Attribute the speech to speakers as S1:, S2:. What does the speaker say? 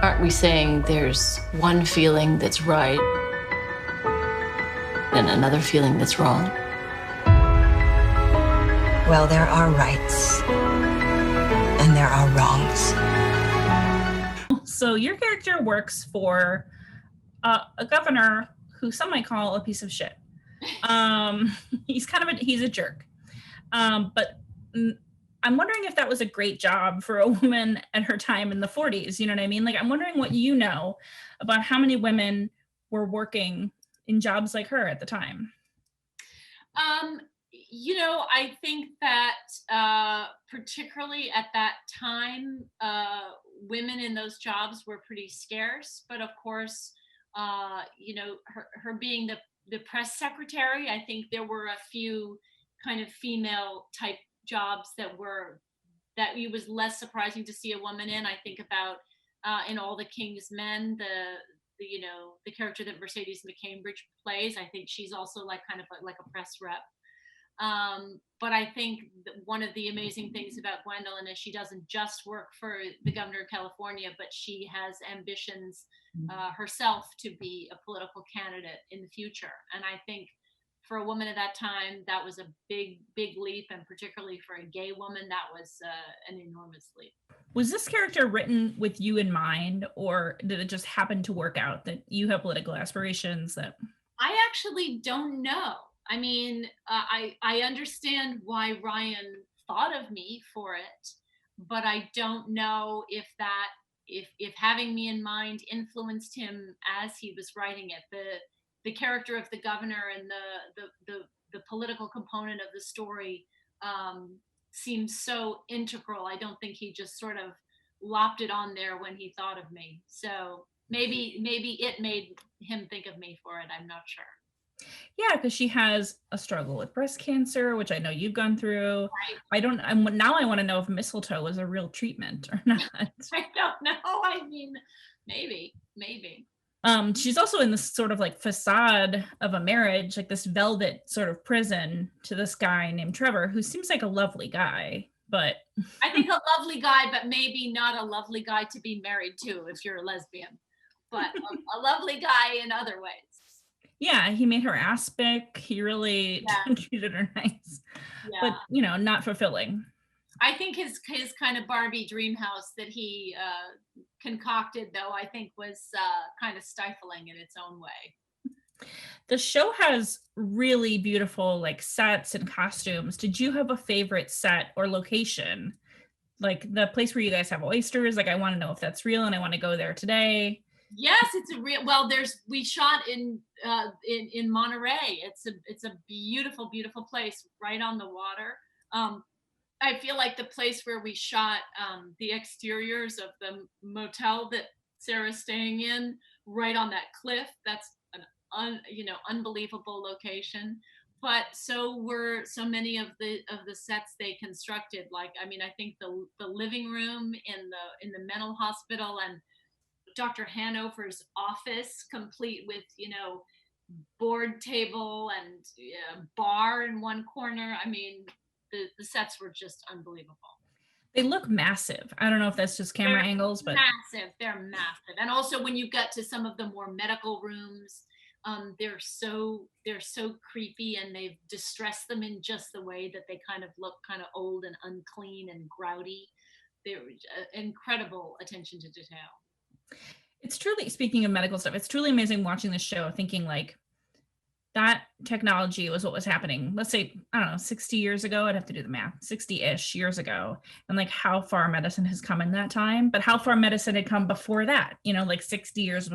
S1: Aren't we saying there's one feeling that's right and another feeling that's wrong?
S2: Well, there are rights and there are wrongs.
S3: So your character works for a governor who some might call a piece of shit. He's a jerk. But I'm wondering if that was a great job for a woman at her time in the 40s. You know what I mean? Like, I'm wondering what you know about how many women were working in jobs like her at the time.
S4: I think that particularly at that time, women in those jobs were pretty scarce. But of course, her being the press secretary, I think there were a few kind of female type jobs that it was less surprising to see a woman in. I think about in All the King's Men, the character that Mercedes McCambridge plays. I think she's also like kind of like a press rep. But I think one of the amazing things about Gwendolyn is she doesn't just work for the governor of California, but she has ambitions herself to be a political candidate in the future. And I think for a woman at that time, that was a big, big leap. And particularly for a gay woman, that was an enormous leap.
S3: Was this character written with you in mind, or did it just happen to work out that you have political aspirations that...
S4: I actually don't know. I mean, I understand why Ryan thought of me for it, but I don't know if having me in mind influenced him as he was writing it. The character of the governor and the political component of the story seems so integral. I don't think he just sort of lopped it on there when he thought of me. So maybe it made him think of me for it. I'm not sure.
S3: Yeah, because she has a struggle with breast cancer, which I know you've gone through.
S4: Right.
S3: Now I want to know if mistletoe is a real treatment or not.
S4: I don't know. I mean, maybe.
S3: She's also in this sort of like facade of a marriage, like this velvet sort of prison to this guy named Trevor, who seems like a lovely guy, but...
S4: I think a lovely guy, but maybe not a lovely guy to be married to if you're a lesbian, but a lovely guy in other ways.
S3: Yeah, he made her aspic. He really treated her nice, but not fulfilling.
S4: I think his kind of Barbie dream house that he concocted, though, I think was kind of stifling in its own way.
S3: The show has really beautiful like sets and costumes. Did you have a favorite set or location? Like the place where you guys have oysters? Like, I want to know if that's real and I want to go there today.
S4: Yes, it's a real. Well, we shot in Monterey. It's a beautiful, beautiful place right on the water. I feel like the place where we shot the exteriors of the motel that Sarah's staying in, right on that cliff. That's an unbelievable location. But so were so many of the sets they constructed. Like, I mean, I think the living room in the mental hospital and Dr. Hanover's office, complete with, board table and bar in one corner. I mean, the sets were just unbelievable.
S3: They look massive. I don't know if that's just camera angles, but
S4: massive. They're massive. And also when you get to some of the more medical rooms, they're so creepy, and they've distressed them in just the way that they kind of look kind of old and unclean and grouty. They're incredible attention to detail.
S3: It's truly, speaking of medical stuff, it's truly amazing watching this show, thinking like that technology was what was happening. Let's say, I don't know, 60 years ago, I'd have to do the math, 60-ish years ago. And like how far medicine has come in that time, but how far medicine had come before that, like 60 years